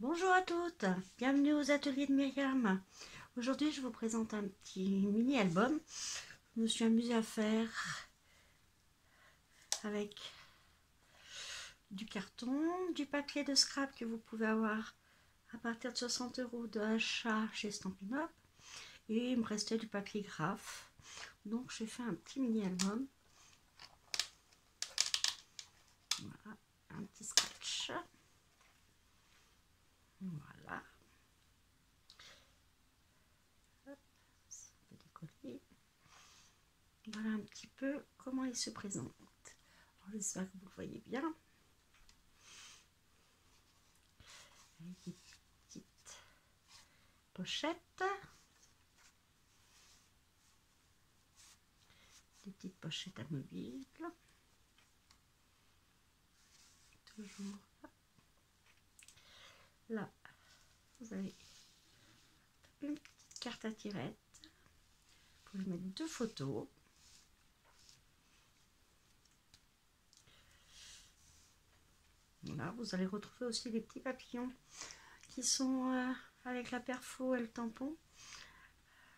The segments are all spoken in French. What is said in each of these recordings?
Bonjour à toutes, bienvenue aux ateliers de Myriam. Aujourd'hui je vous présente un petit mini-album. Je me suis amusée à faire avec du carton, du papier de scrap que vous pouvez avoir à partir de 60 € d'achat chez Stampin' Up. Et il me restait du papier graphe. Donc j'ai fait un petit mini-album. Voilà, un petit sketch. Voilà. Hop, ça peut décoller. Voilà un petit peu comment il se présente. J'espère que vous le voyez bien. Avec des petites pochettes. Des petites pochettes amovibles. Toujours là, vous avez une petite carte à tirettes. Vous pouvez mettre deux photos. Voilà, vous allez retrouver aussi les petits papillons qui sont avec la perfo et le tampon.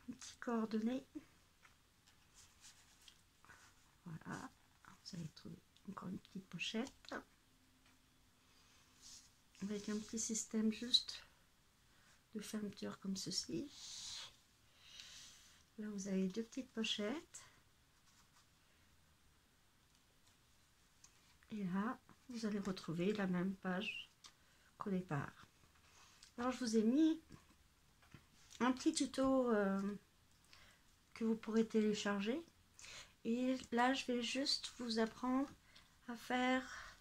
Un petit coordonnées. Voilà, vous allez trouver encore une petite pochette. Avec un petit système juste de fermeture comme ceci. Là, vous avez deux petites pochettes. Et là, vous allez retrouver la même page qu'au départ. Alors, je vous ai mis un petit tuto que vous pourrez télécharger. Et là, je vais juste vous apprendre à faire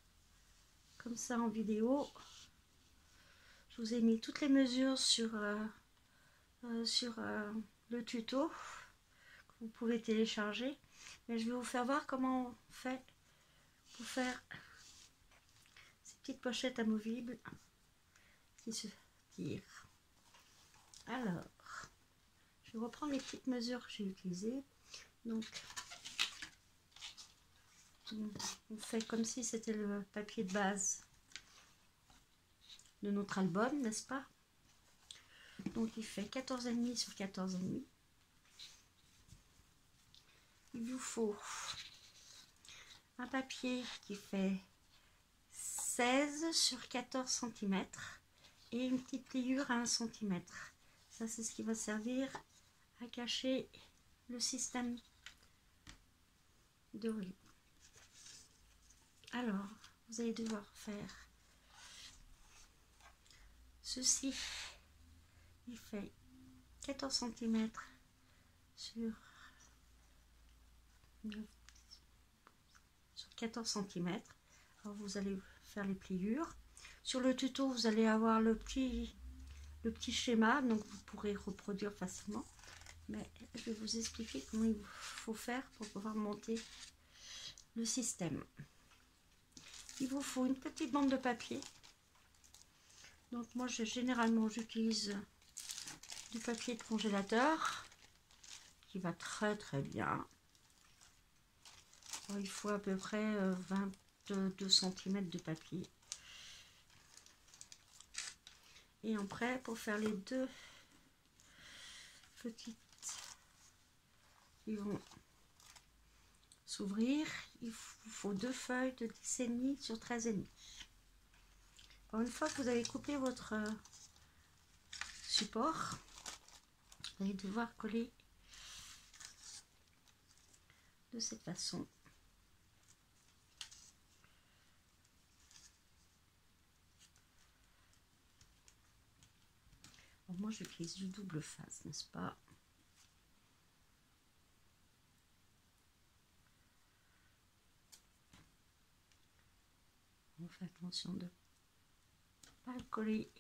comme ça en vidéo. Je vous ai mis toutes les mesures sur le tuto que vous pouvez télécharger. Mais je vais vous faire voir comment on fait pour faire ces petites pochettes amovibles qui se tirent. Alors, je vais reprendre les petites mesures que j'ai utilisées. Donc, on fait comme si c'était le papier de base de notre album, n'est-ce pas? Donc il fait 14,5 sur 14,5. Il vous faut un papier qui fait 16 sur 14 cm et une petite pliure à 1 cm. Ça, c'est ce qui va servir à cacher le système de riz. Alors, vous allez devoir faire ceci. Il fait 14 cm sur 14 cm. Alors vous allez faire les pliures. Sur le tuto, vous allez avoir le petit schéma, donc vous pourrez reproduire facilement. Mais je vais vous expliquer comment il faut faire pour pouvoir monter le système. Il vous faut une petite bande de papier. Donc moi, généralement, j'utilise du papier de congélateur qui va très très bien. Alors, il faut à peu près 22 cm de papier. Et après, pour faire les deux petites qui vont s'ouvrir, il vous faut deux feuilles de 10,5 sur 13,5. Alors, une fois que vous avez coupé votre support, vous allez devoir coller de cette façon. Alors, moi, j'utilise du double face, n'est-ce pas? On fait attention de ne pas le coller.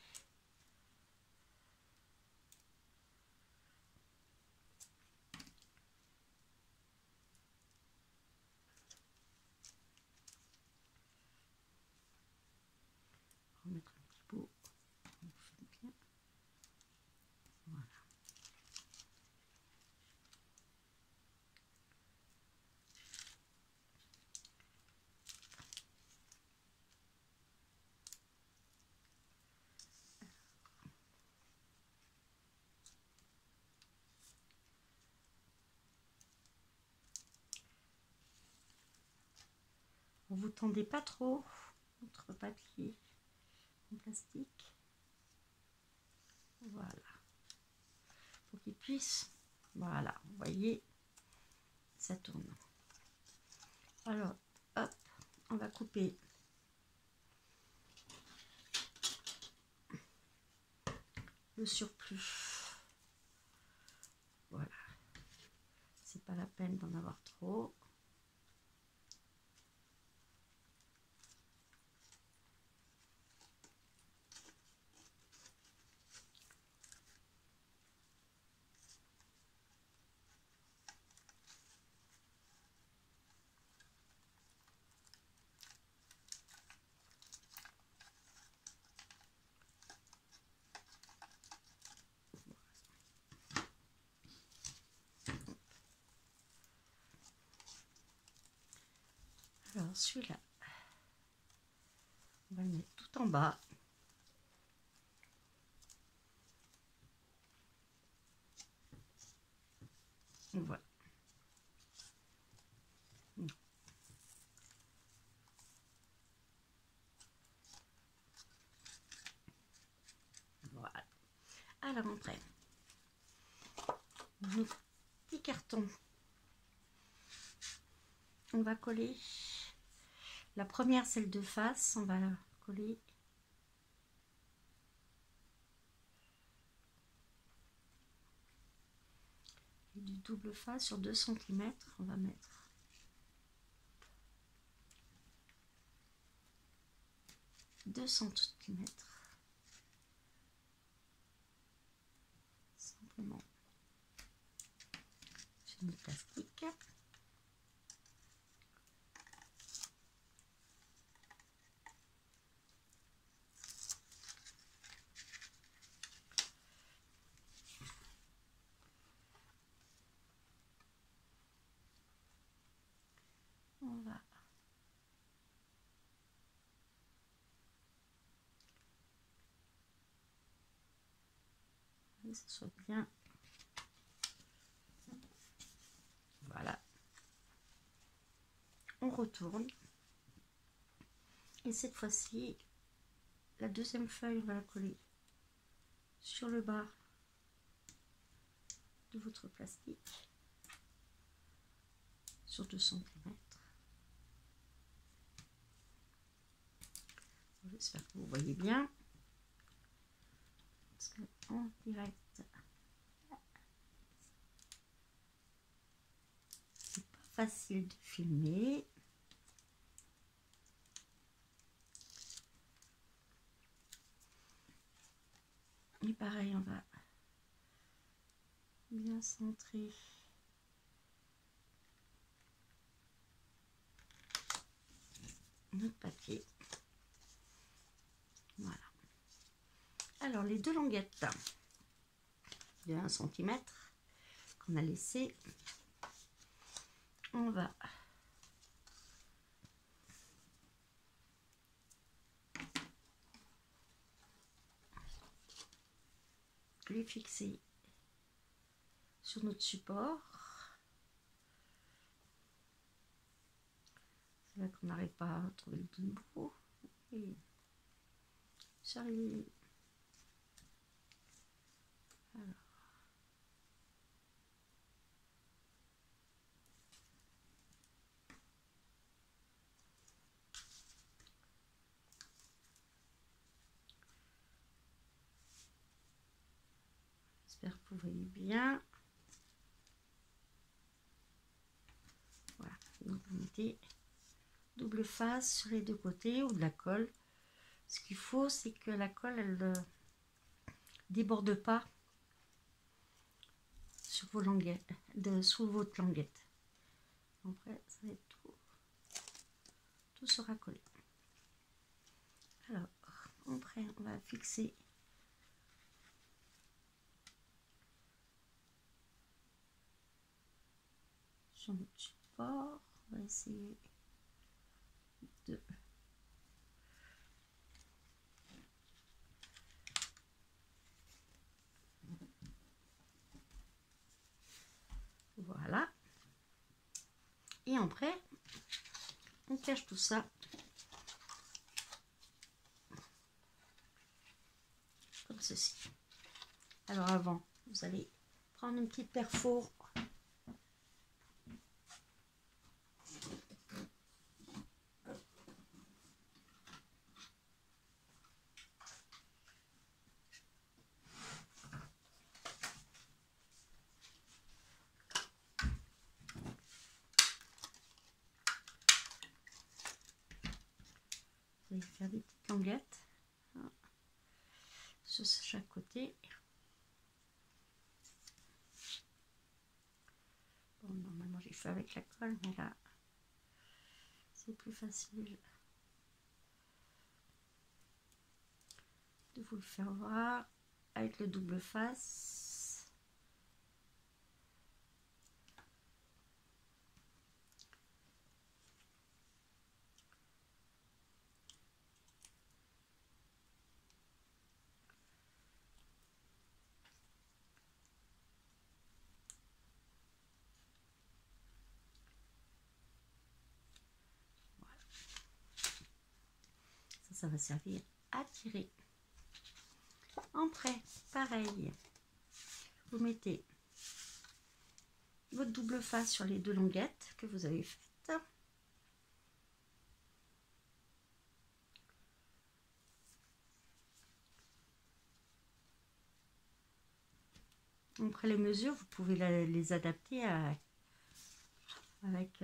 On va mettre un petit bout. On fait bien. Voilà. Vous tendez pas trop votre papier en plastique. Voilà. Pour qu'il puisse. Voilà, vous voyez, ça tourne. Alors, hop, on va couper le surplus. Voilà. C'est pas la peine d'en avoir trop. Alors celui-là, on va le mettre tout en bas. Voilà. Voilà. Alors après, nos petits cartons. On va coller la première, celle de face, on va la coller. Et du double face sur 2 cm, on va mettre 2 cm simplement sur le plastique. On va que ça soit bien. Voilà. On retourne. Et cette fois-ci, la deuxième feuille, on va la coller sur le bas de votre plastique sur 2 cm. J'espère que vous voyez bien. Parce que en direct, c'est pas facile de filmer. Et pareil, on va bien centrer notre papier. Voilà. Alors, les deux languettes de 1 cm qu'on a laissé, on va les fixer sur notre support. C'est là qu'on n'arrive pas à trouver le bon bout. Et j'arrive. Alors. J'espère que vous voyez bien. Voilà, donc vous mettez double face sur les deux côtés ou de la colle. Ce qu'il faut, c'est que la colle, elle ne déborde pas sur vos languettes, sous votre languette. Après, ça va être tout sera collé. Alors, après, on va fixer sur notre support. On va essayer de voilà. Et après, on cache tout ça. Comme ceci. Alors avant, vous allez prendre une petite perfour. Vous allez faire des petites languettes sur chaque côté. Bon, normalement j'ai fait avec la colle, mais là c'est plus facile de vous le faire voir avec le double face. Ça va servir à tirer. Après, pareil, vous mettez votre double face sur les deux languettes que vous avez faites. Après les mesures, vous pouvez les adapter avec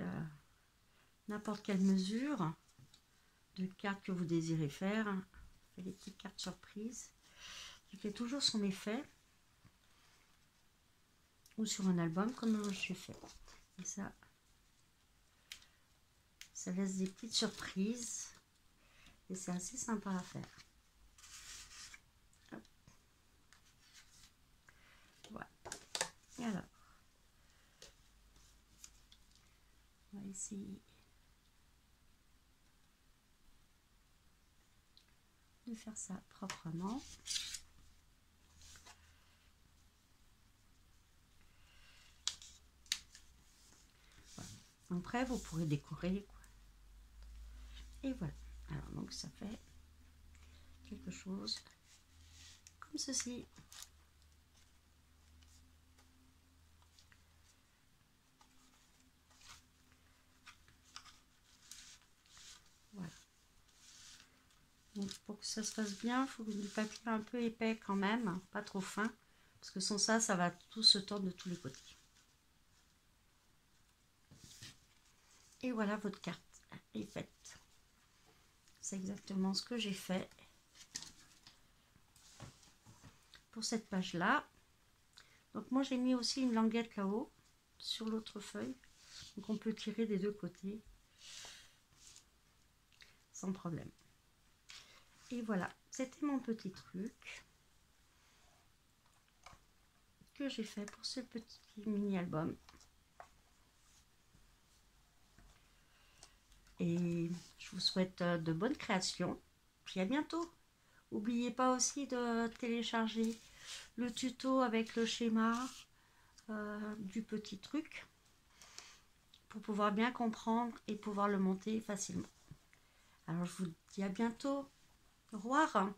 n'importe quelle mesure de carte que vous désirez faire. Fait des petites cartes surprises qui fait toujours son effet, ou sur un album comme je fais. Et ça laisse des petites surprises et c'est assez sympa à faire. Hop. Voilà. Et alors, on va essayer de faire ça proprement. Voilà. Après, vous pourrez décorer, quoi. Et voilà. Alors, donc, ça fait quelque chose comme ceci. Voilà. Donc, pour que ça se fasse bien, il faut du papier un peu épais quand même, pas trop fin, parce que sans ça, ça va tout se tordre de tous les côtés. Et voilà, votre carte est faite. C'est exactement ce que j'ai fait pour cette page-là. Donc moi, j'ai mis aussi une languette là-haut, sur l'autre feuille. Donc on peut tirer des deux côtés, sans problème. Et voilà, c'était mon petit truc que j'ai fait pour ce petit mini-album. Et je vous souhaite de bonnes créations. Puis à bientôt. N'oubliez pas aussi de télécharger le tuto avec le schéma du petit truc pour pouvoir bien comprendre et pouvoir le monter facilement. Alors je vous dis à bientôt. Au revoir.